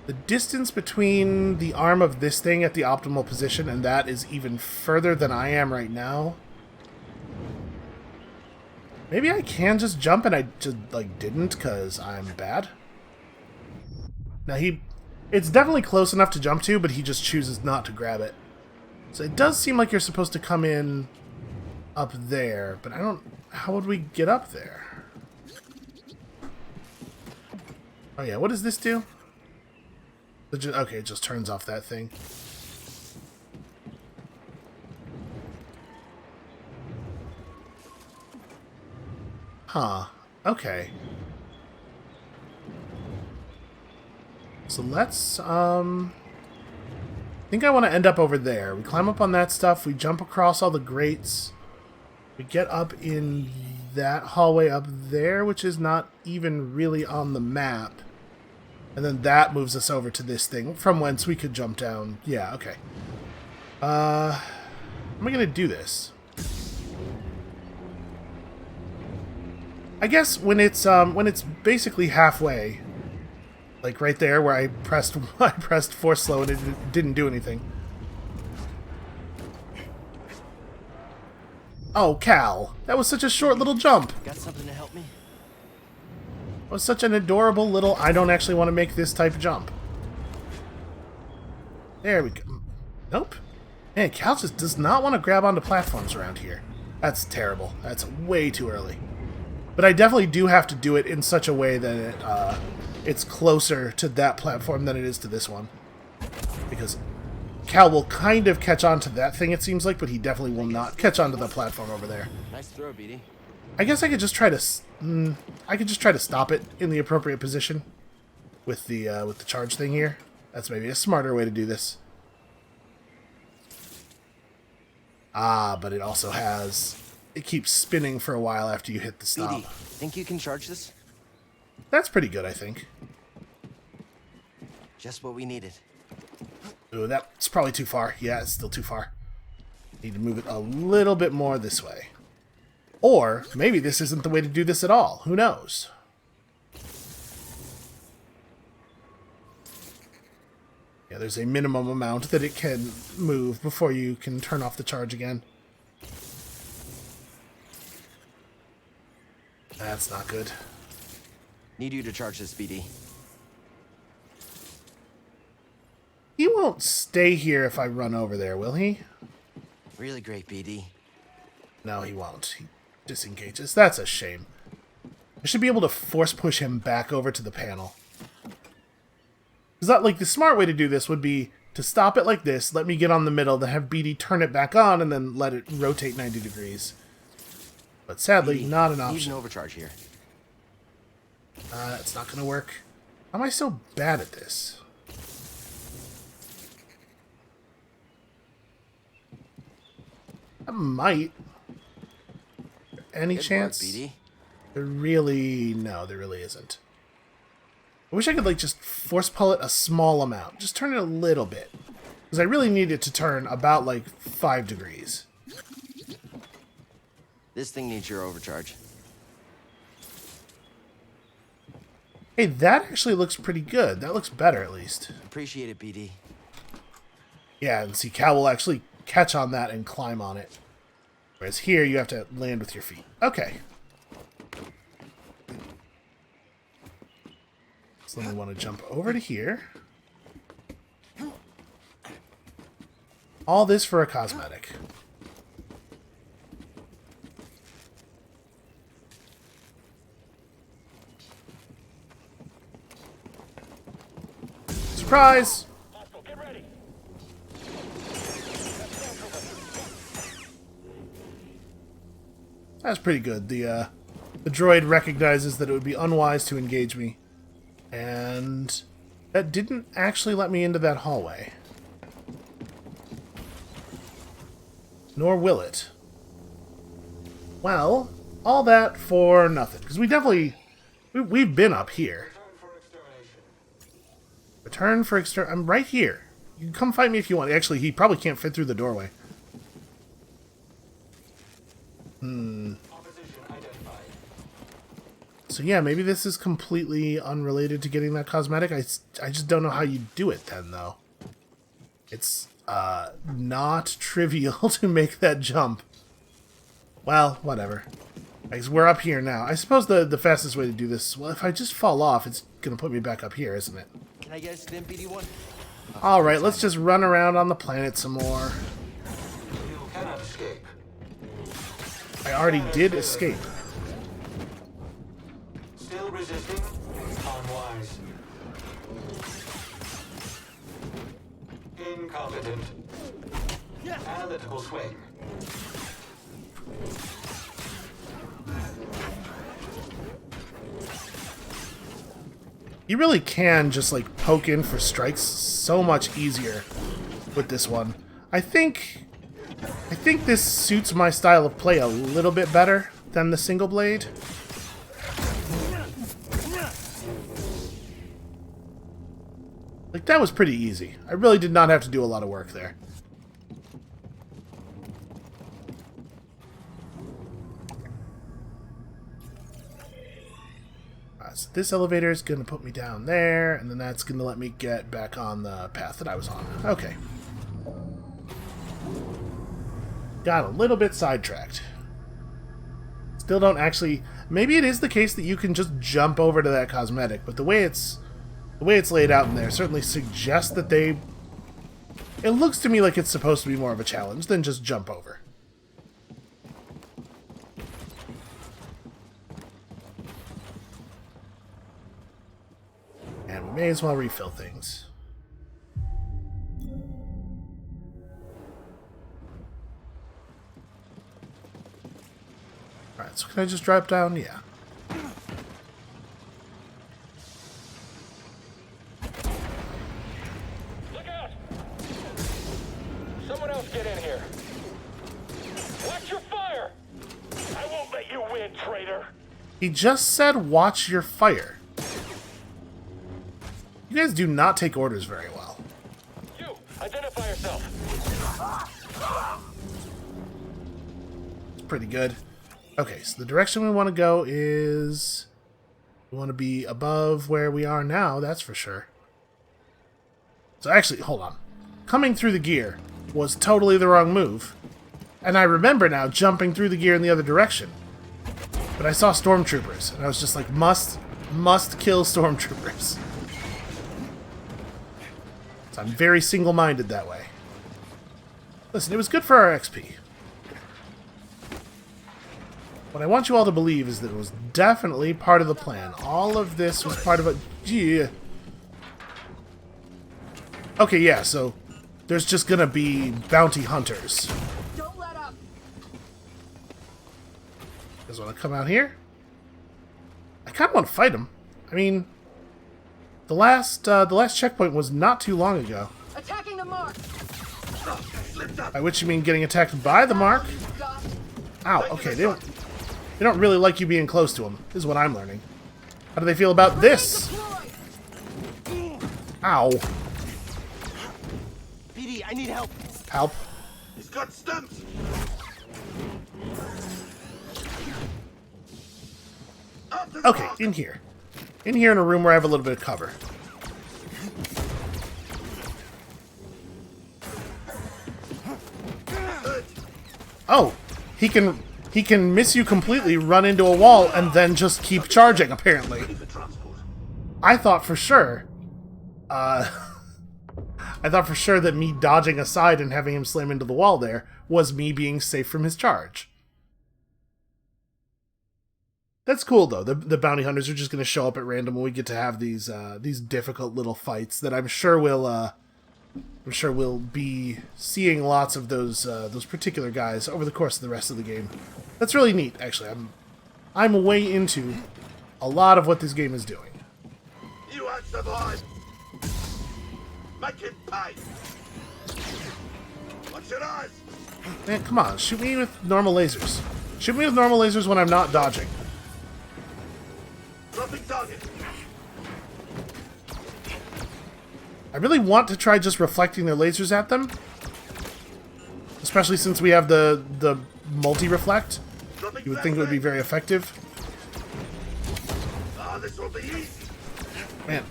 Speaker 1: The distance between the arm of this thing at the optimal position and that is even further than I am right now. Maybe I can just jump and I just, like, didn't because I'm bad. Now it's definitely close enough to jump to, but he just chooses not to grab it. So it does seem like you're supposed to come in up there, but I don't... How would we get up there? Oh yeah, what does this do? Okay, it just turns off that thing. Huh. Okay. So let's, I think I want to end up over there. We climb up on that stuff, we jump across all the grates. We get up in that hallway up there, which is not even really on the map. And then that moves us over to this thing, from whence we could jump down. Yeah, okay. How am I going to do this? I guess when it's basically halfway, like right there where I pressed force slow and it didn't do anything. Oh, Cal, that was such a short little jump.
Speaker 3: Got something to help me?
Speaker 1: It was such an adorable little, I don't actually want to make this type jump. There we go. Nope. Man, Cal just does not want to grab onto platforms around here. That's terrible. That's way too early. But I definitely do have to do it in such a way that it's closer to that platform than it is to this one. Because Cal will kind of catch on to that thing, it seems like, but he definitely will not catch on to the platform over there.
Speaker 3: Nice throw, BD.
Speaker 1: I guess I could just try to... I could just try to stop it in the appropriate position with the charge thing here. That's maybe a smarter way to do this. Ah, but it also has... It keeps spinning for a while after you hit the stop.
Speaker 3: BD, think you can charge this?
Speaker 1: That's pretty good, I think.
Speaker 3: Just what we needed.
Speaker 1: Ooh, that's probably too far. Yeah, it's still too far. Need to move it a little bit more this way. Or, maybe this isn't the way to do this at all. Who knows? Yeah, there's a minimum amount that it can move before you can turn off the charge again. That's not good.
Speaker 3: Need you to charge this, BD.
Speaker 1: He won't stay here if I run over there, will he?
Speaker 3: Really great, BD.
Speaker 1: No, he won't. He disengages. That's a shame. I should be able to force push him back over to the panel. Because that, like, the smart way to do this would be to stop it like this, let me get on the middle, then have BD turn it back on, and then let it rotate 90 degrees. But sadly,
Speaker 3: BD,
Speaker 1: not an
Speaker 3: need
Speaker 1: option.
Speaker 3: an overcharge here.
Speaker 1: It's not going to work. How am I so bad at this? I might. Any
Speaker 3: Good
Speaker 1: chance?
Speaker 3: work, BD.
Speaker 1: There really... No, there really isn't. I wish I could, like, just force pull it a small amount. Just turn it a little bit. Because I really need it to turn about, like, 5 degrees.
Speaker 3: This thing needs your overcharge.
Speaker 1: Hey, that actually looks pretty good. That looks better, at least.
Speaker 3: Appreciate it, BD.
Speaker 1: Yeah, and see, Cal will actually catch on that and climb on it. Whereas here, you have to land with your feet. Okay. So then we want to jump over to here. All this for a cosmetic. Surprise!
Speaker 7: Get ready.
Speaker 1: That's pretty good. The droid recognizes that it would be unwise to engage me. And that didn't actually let me into that hallway. Nor will it. Well, all that for nothing. Because we definitely... We've been up here. Return for exter... I'm right here. You can come fight me if you want. Actually, he probably can't fit through the doorway. So yeah, maybe this is completely unrelated to getting that cosmetic. I just don't know how you do it then, though. It's not trivial to make that jump. Well, whatever. Because we're up here now. I suppose the fastest way to do this... Well, if I just fall off, it's going to put me back up here, isn't it?
Speaker 3: Can I get a stim, BD1?
Speaker 1: Alright, let's just run around on the planet some more.
Speaker 7: You cannot escape.
Speaker 1: I already did escape.
Speaker 7: Still resisting? Unwise. Incompetent. Analytical swing.
Speaker 1: You really can just, like, poke in for strikes so much easier with this one. I think this suits my style of play a little bit better than the single blade. Like, that was pretty easy. I really did not have to do a lot of work there. So this elevator is going to put me down there, and then that's going to let me get back on the path that I was on. Okay. Got a little bit sidetracked. Still don't actually... Maybe it is the case that you can just jump over to that cosmetic, but the way it's laid out in there certainly suggests that they... It looks to me like it's supposed to be more of a challenge than just jump over. And we may as well refill things. Alright, so can I just drop down? Yeah.
Speaker 7: Look out! Someone else get in here. Watch your fire! I won't let you win, traitor!
Speaker 1: He just said, watch your fire. You guys do not take orders very well.
Speaker 7: You, identify yourself.
Speaker 1: It's pretty good. Okay, so the direction we want to go is... We want to be above where we are now, that's for sure. So actually, hold on. Coming through the gear was totally the wrong move. And I remember now jumping through the gear in the other direction. But I saw stormtroopers, and I was just like, must kill stormtroopers. So I'm very single-minded that way. Listen, it was good for our XP. What I want you all to believe is that it was definitely part of the plan. All of this was part of a... Yeah. Okay, yeah, so there's just gonna be bounty hunters.
Speaker 4: Don't let up.
Speaker 1: You guys want to come out here? I kind of want to fight them. I mean, the last checkpoint was not too long ago.
Speaker 4: Attacking the mark.
Speaker 1: By which you mean getting attacked by the mark? Ow, okay, they don't really like you being close to them, is what I'm learning. How do they feel about this? Ow.
Speaker 2: BD, I need help.
Speaker 1: Help.
Speaker 2: He's got stumps.
Speaker 1: Okay, in here. In here in a room where I have a little bit of cover. Oh, he can miss you completely, run into a wall, and then just keep charging, apparently. I thought for sure, I thought for sure that me dodging aside and having him slam into the wall there was me being safe from his charge. That's cool, though. The bounty hunters are just going to show up at random when we get to have these difficult little fights that I'm sure we'll be seeing lots of those particular guys over the course of the rest of the game. That's really neat, actually. I'm way into a lot of what this game is doing.
Speaker 2: You won't survive. Make him pay. Watch your eyes.
Speaker 1: Man, come on, shoot me with normal lasers. Shoot me with normal lasers when I'm not dodging.
Speaker 2: Dropping target.
Speaker 1: I really want to try just reflecting their lasers at them. Especially since we have the multi-reflect. You would think it would be very effective.
Speaker 2: Ah, this will be easy.
Speaker 1: Man.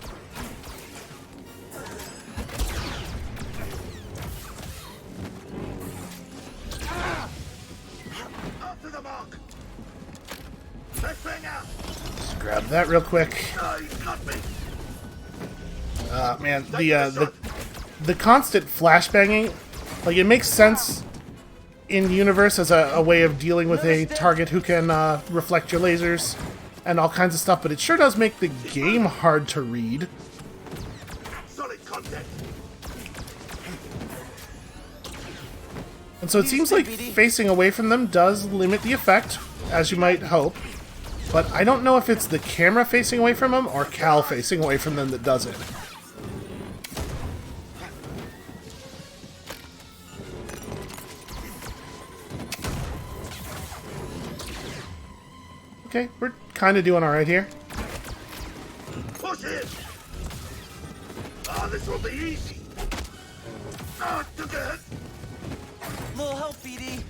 Speaker 2: Up to the mark. Let's bang out.
Speaker 1: Just grab that real quick.
Speaker 2: Oh, he's got me.
Speaker 1: Man, the constant flashbanging, like, it makes sense in universe as a way of dealing with a target who can reflect your lasers and all kinds of stuff, but it sure does make the game hard to read.
Speaker 2: Solid contact.
Speaker 1: And so it seems like facing away from them does limit the effect, as you might hope. But I don't know if it's the camera facing away from them or Cal facing away from them that does it. Okay, we're kind of doing alright here.
Speaker 2: Push it. Ah, this will be easy. Ah, took a hit.
Speaker 9: Little help, BD.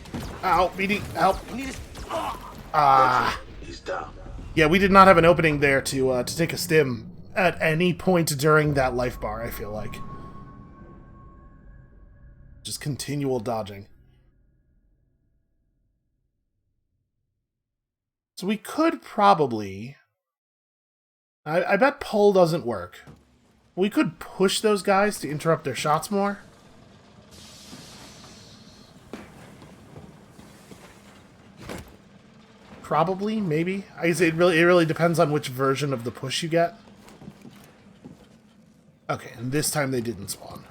Speaker 1: Ow, BD, help.
Speaker 9: I need
Speaker 2: He's down.
Speaker 1: Yeah, we did not have an opening there to take a stim at any point during that life bar, I feel like. Just continual dodging. So we could probably... I bet pull doesn't work. We could push those guys to interrupt their shots more. Probably, maybe. I guess it really depends on which version of the push you get. Okay, and this time they didn't spawn.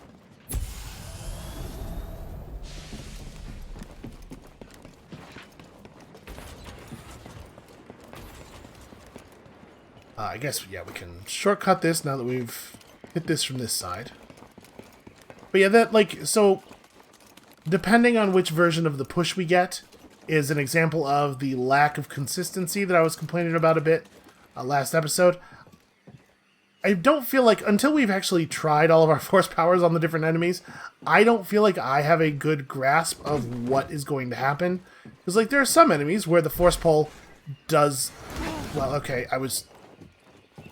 Speaker 1: I guess, yeah, we can shortcut this now that we've hit this from this side. But yeah, that, like, so, depending on which version of the push we get, is an example of the lack of consistency that I was complaining about a bit last episode. I don't feel like, until we've actually tried all of our force powers on the different enemies, I don't feel like I have a good grasp of what is going to happen. Because, like, there are some enemies where the force pull does... Well, okay,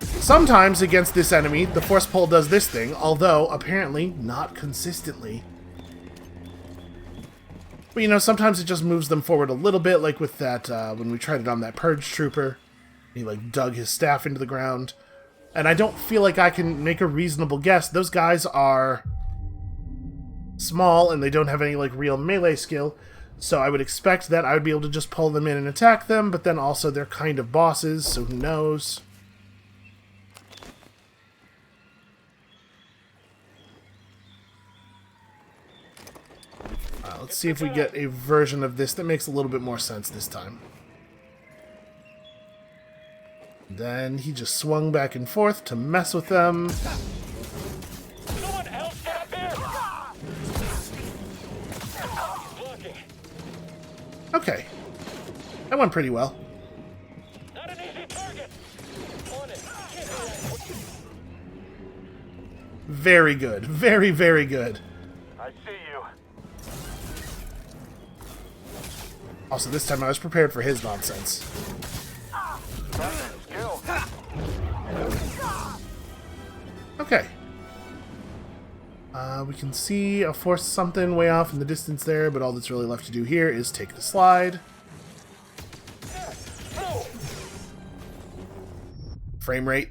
Speaker 1: sometimes against this enemy, the force pull does this thing, although apparently not consistently. But, you know, sometimes it just moves them forward a little bit, like with that, when we tried it on that Purge Trooper. He, like, dug his staff into the ground. And I don't feel like I can make a reasonable guess. Those guys are small, and they don't have any, like, real melee skill. So I would expect that I would be able to just pull them in and attack them, but then also they're kind of bosses, so who knows? Let's see if we get a version of this that makes a little bit more sense this time. Then he just swung back and forth to mess with them.
Speaker 7: Someone else get up here! Blocking.
Speaker 1: Okay. That went pretty well.
Speaker 7: Not an easy target. On it.
Speaker 1: Very good. Very, very good.
Speaker 7: I see you.
Speaker 1: Also, this time I was prepared for his nonsense.
Speaker 7: Skill.
Speaker 1: Okay. We can see a force something way off in the distance there, but all that's really left to do here is take the slide. Frame rate.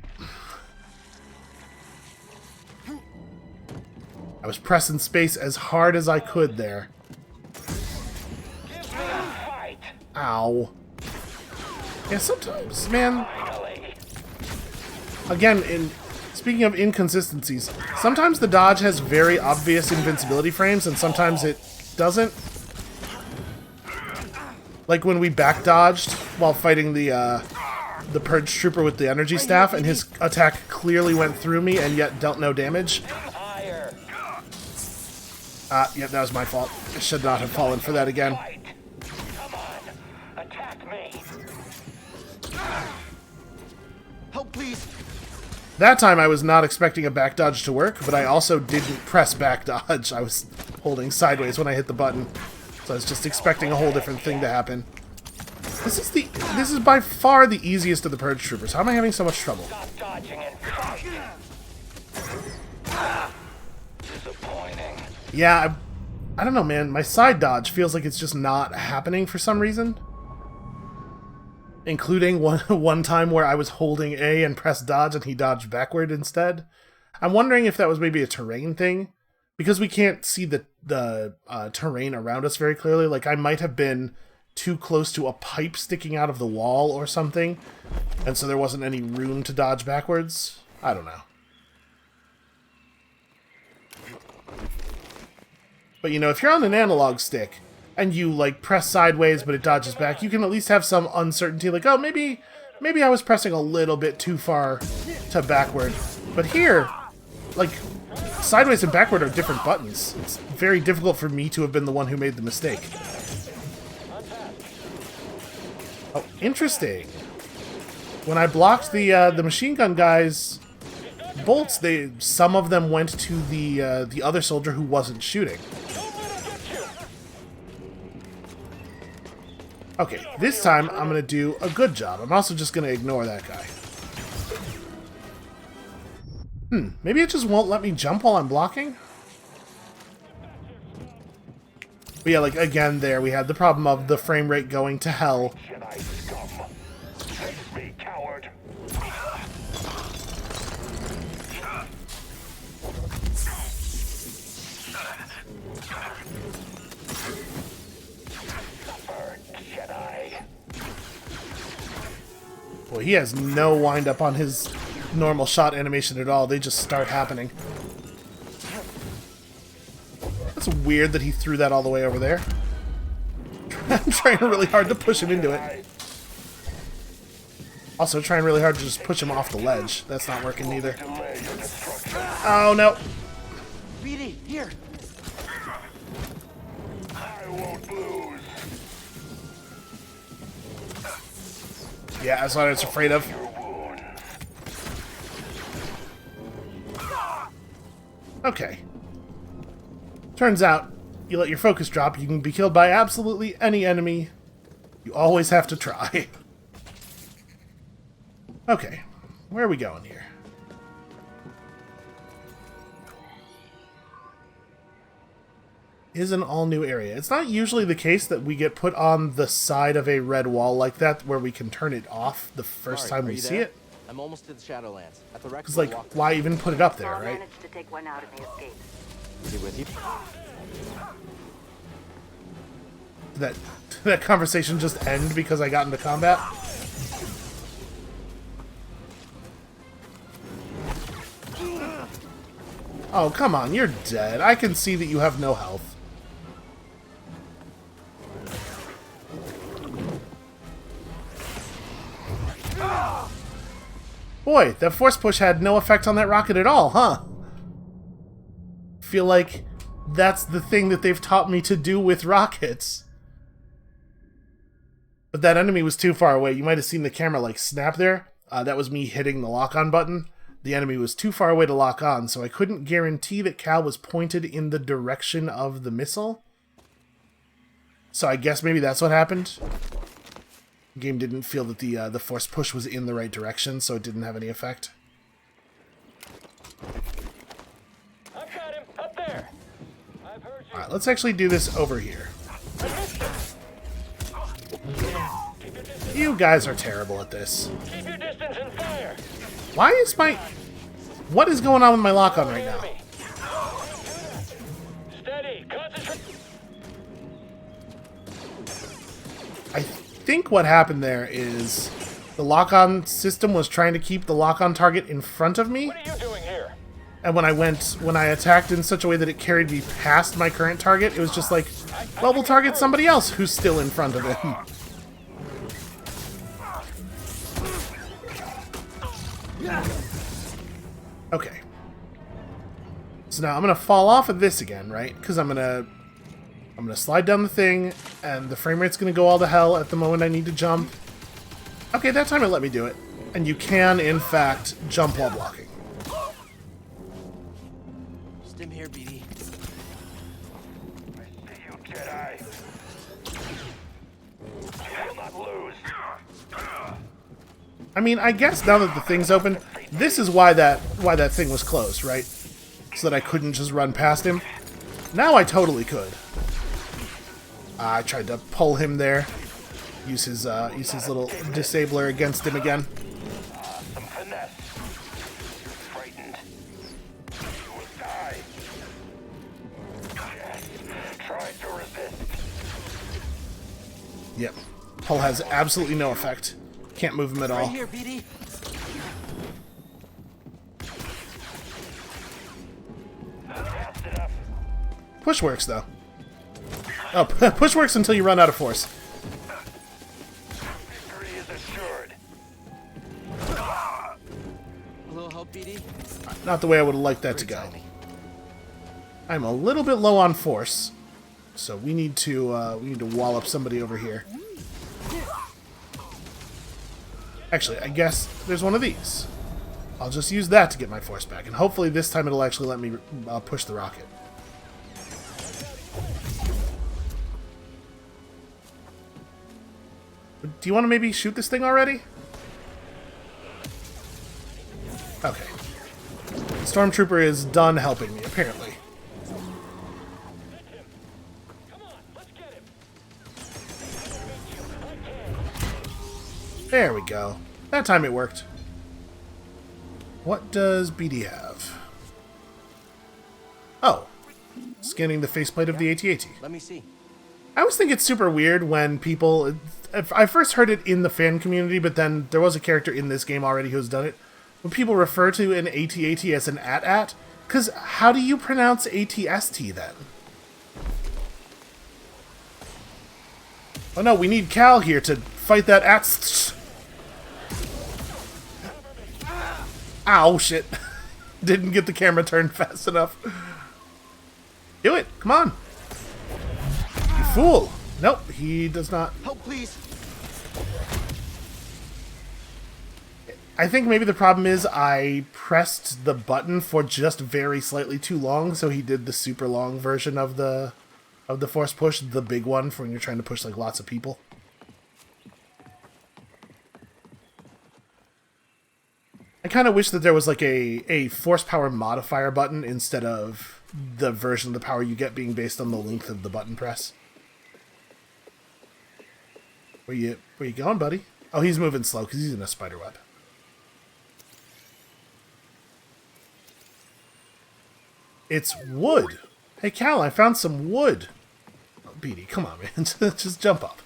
Speaker 1: I was pressing space as hard as I could there. Ow. Yeah, sometimes, man. Again, speaking of inconsistencies, sometimes the dodge has very obvious invincibility frames, and sometimes it doesn't. Like when we back dodged while fighting the Purge Trooper with the energy staff, and his attack clearly went through me and yet dealt no damage. Yeah, that was my fault. I should not have fallen for that again.
Speaker 9: Help, please.
Speaker 1: That time I was not expecting a back dodge to work, but I also didn't press back dodge. I was holding sideways when I hit the button. So I was just expecting a whole different thing to happen. This is by far the easiest of the Purge Troopers. How am I having so much trouble? Yeah, I don't know, man. My side dodge feels like it's just not happening for some reason. Including one time where I was holding A and pressed dodge and he dodged backward instead. I'm wondering if that was maybe a terrain thing. Because we can't see the terrain around us very clearly. Like, I might have been too close to a pipe sticking out of the wall or something. And so there wasn't any room to dodge backwards. I don't know. But, you know, if you're on an analog stick and you, like, press sideways but it dodges back, you can at least have some uncertainty. Like, oh, maybe I was pressing a little bit too far to backward. But here, like, sideways and backward are different buttons. It's very difficult for me to have been the one who made the mistake. Oh, interesting. When I blocked the machine gun guys' bolts, some of them went to the other soldier who wasn't shooting. Okay, this time I'm gonna do a good job. I'm also just gonna ignore that guy. Maybe it just won't let me jump while I'm blocking? But yeah, like, again, there we had the problem of the frame rate going to hell. Well, he has no wind up on his normal shot animation at all. They just start happening. That's weird that he threw that all the way over there. I'm trying really hard to push him into it. Also trying really hard to just push him off the ledge. That's not working either. Oh, no.
Speaker 9: BD, here.
Speaker 7: I won't lose.
Speaker 1: Yeah, that's what I was afraid of. Okay. Turns out, you let your focus drop, you can be killed by absolutely any enemy. You always have to try. Okay, where are we going here? Is an all-new area. It's not usually the case that we get put on the side of a red wall like that where we can turn it off the first time we see it.
Speaker 3: I'm almost to the Shadowlands. At the
Speaker 1: Because, like, why even put it up there,
Speaker 8: I'll
Speaker 1: right?
Speaker 8: manage to take one out in the escape.
Speaker 3: Is he with you?
Speaker 1: that conversation just end because I got into combat? Oh, come on, you're dead. I can see that you have no health. Boy, that force push had no effect on that rocket at all, huh? Feel like that's the thing that they've taught me to do with rockets. But that enemy was too far away. You might have seen the camera like snap there. That was me hitting the lock-on button. The enemy was too far away to lock on, so I couldn't guarantee that Cal was pointed in the direction of the missile. So I guess maybe that's what happened. The game didn't feel that the force push was in the right direction, so it didn't have any effect.
Speaker 7: I've got him up there. I've heard you.
Speaker 1: Alright, let's actually do this over here. You guys are terrible at this.
Speaker 7: Keep your distance and fire.
Speaker 1: Why is my... What is going on with my lock-on right now?
Speaker 7: Steady. Concentrate.
Speaker 1: I think what happened there is the lock-on system was trying to keep the lock-on target in front of me.
Speaker 7: What are you doing here?
Speaker 1: And when I attacked in such a way that it carried me past my current target, it was just like, well, we'll target somebody else who's still in front of him. Okay. So now I'm gonna fall off of this again, right? Because I'm gonna slide down the thing, and the frame rate's gonna go all to hell at the moment I need to jump. Okay, that time it let me do it. And you can, in fact, jump while blocking.
Speaker 9: Stim here, BD.
Speaker 7: I see you, Jedi. You will not lose.
Speaker 1: I mean, I guess now that the thing's open, this is why that thing was closed, right? So that I couldn't just run past him. Now I totally could. I tried to pull him there. Use his little disabler against him again.
Speaker 7: Some finesse. Frightened. You will die. Yes. Try to resist.
Speaker 1: Yep. Pull has absolutely no effect. Can't move him at all.
Speaker 9: Right here, BD.
Speaker 7: Fast enough.
Speaker 1: Push works, though. Oh, push works until you run out of force.
Speaker 7: Victory is assured.
Speaker 9: A little help, BD.
Speaker 1: Not the way I would have liked that to go. I'm a little bit low on force, so we need to wall up somebody over here. Actually, I guess there's one of these. I'll just use that to get my force back, and hopefully this time it'll actually let me push the rocket. Do you want to maybe shoot this thing already? Okay. Stormtrooper is done helping me, apparently.
Speaker 7: Come on, let's get him.
Speaker 1: There we go. That time it worked. What does BD have? Oh. Scanning the faceplate of the AT-AT.
Speaker 9: Let me see.
Speaker 1: I always think it's super weird when people... I first heard it in the fan community, but then there was a character in this game already who's done it. When people refer to an AT-AT as an AT-AT, because how do you pronounce AT-ST then? Oh no, we need Cal here to fight that AT... Ow, shit. Didn't get the camera turned fast enough. Do it, come on. You fool. Nope, he does not.
Speaker 9: Help, please.
Speaker 1: I think maybe the problem is I pressed the button for just very slightly too long, so he did the super long version of the force push, the big one for when you're trying to push like lots of people. I kind of wish that there was like a force power modifier button instead of the version of the power you get being based on the length of the button press. Where you going, buddy? Oh, he's moving slow because he's in a spider web. It's wood. Hey, Cal, I found some wood. Beatty, come on, man. Just jump up.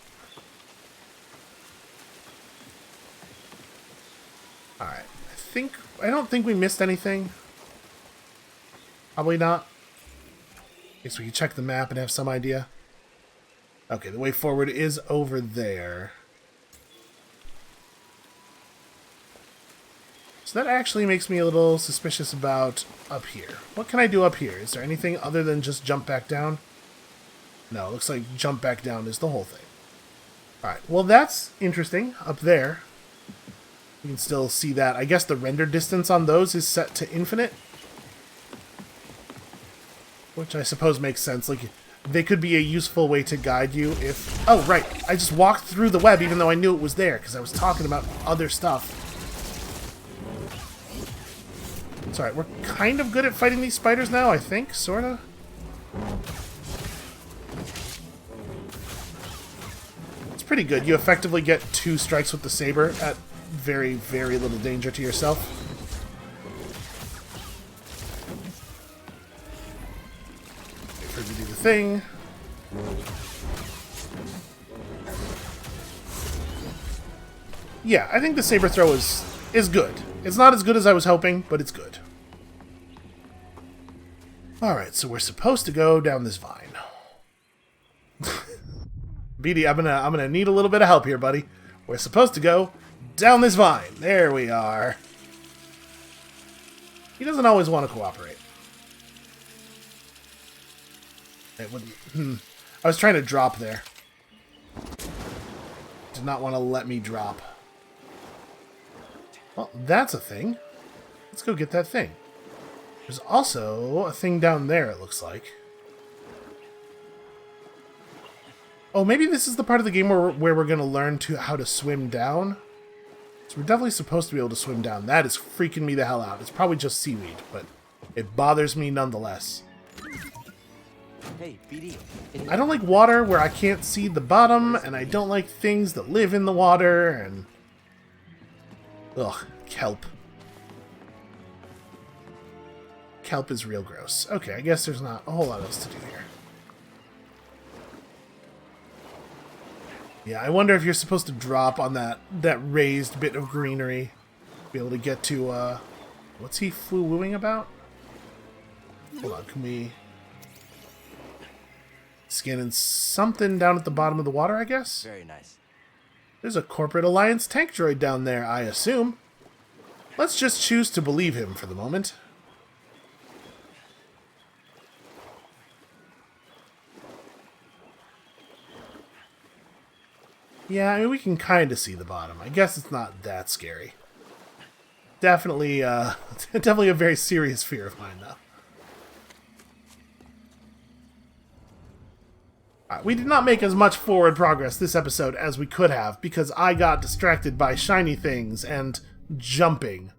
Speaker 1: Alright. I don't think we missed anything. Probably not. Guess we can check the map and have some idea. Okay, the way forward is over there. So that actually makes me a little suspicious about up here. What can I do up here? Is there anything other than just jump back down? No, it looks like jump back down is the whole thing. Alright, well that's interesting. Up there. You can still see that. I guess the render distance on those is set to infinite. Which I suppose makes sense. Like, they could be a useful way to guide you if... Oh, right. I just walked through the web even though I knew it was there because I was talking about other stuff. It's alright. We're kind of good at fighting these spiders now, I think. Sorta. It's pretty good. You effectively get 2 strikes with the saber at very, very little danger to yourself. Wait for it to do the thing. Yeah, I think the saber throw is good. It's not as good as I was hoping, but it's good. Alright, so we're supposed to go down this vine. BD, I'm gonna need a little bit of help here, buddy. We're supposed to go down this vine. There we are. He doesn't always want to cooperate. It wouldn't. I was trying to drop there. Did not want to let me drop. Well, that's a thing. Let's go get that thing. There's also a thing down there, it looks like. Oh, maybe this is the part of the game where we're going to learn how to swim down. So we're definitely supposed to be able to swim down. That is freaking me the hell out. It's probably just seaweed, but it bothers me nonetheless.
Speaker 9: Hey, BD.
Speaker 1: I don't like water where I can't see the bottom, and I don't like things that live in the water, and... Ugh, kelp. Kelp is real gross. Okay, I guess there's not a whole lot else to do here. Yeah, I wonder if you're supposed to drop on that raised bit of greenery. Be able to get to, what's he foo-wooing about? Hold on, can we... Scanning something down at the bottom of the water, I guess?
Speaker 9: Very nice.
Speaker 1: There's a Corporate Alliance tank droid down there, I assume. Let's just choose to believe him for the moment. Yeah, I mean, we can kind of see the bottom. I guess it's not that scary. Definitely, definitely a very serious fear of mine, though. We did not make as much forward progress this episode as we could have, because I got distracted by shiny things and jumping.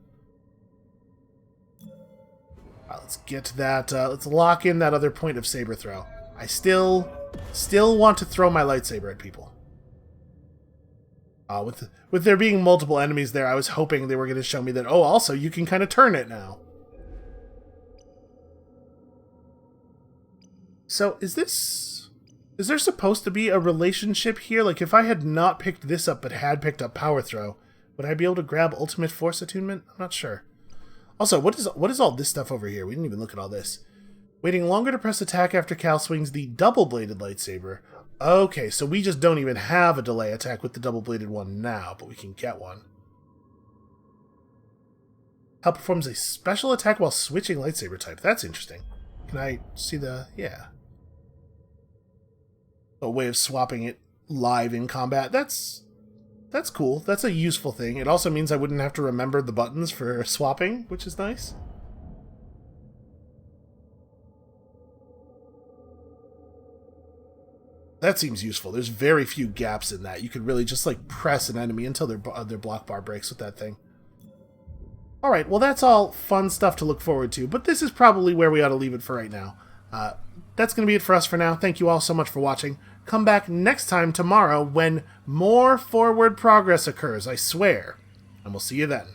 Speaker 1: Let's get that, let's lock in that other point of saber throw. I still want to throw my lightsaber at people. With there being multiple enemies there, I was hoping they were going to show me that, oh, also, you can kind of turn it now. So, is there supposed to be a relationship here? Like, if I had not picked this up but had picked up Power Throw, would I be able to grab Ultimate Force Attunement? I'm not sure. Also, what is all this stuff over here? We didn't even look at all this. Waiting longer to press attack after Cal swings the double-bladed lightsaber. Okay, so we just don't even have a delay attack with the double-bladed one now, but we can get one. How performs a special attack while switching lightsaber type. That's interesting. Can I see the... yeah. A way of swapping it live in combat. That's cool. That's a useful thing. It also means I wouldn't have to remember the buttons for swapping, which is nice. That seems useful. There's very few gaps in that. You could really just like press an enemy until their block bar breaks with that thing. Alright, well that's all fun stuff to look forward to, but this is probably where we ought to leave it for right now. That's going to be it for us for now. Thank you all so much for watching. Come back next time tomorrow when more forward progress occurs, I swear. And we'll see you then.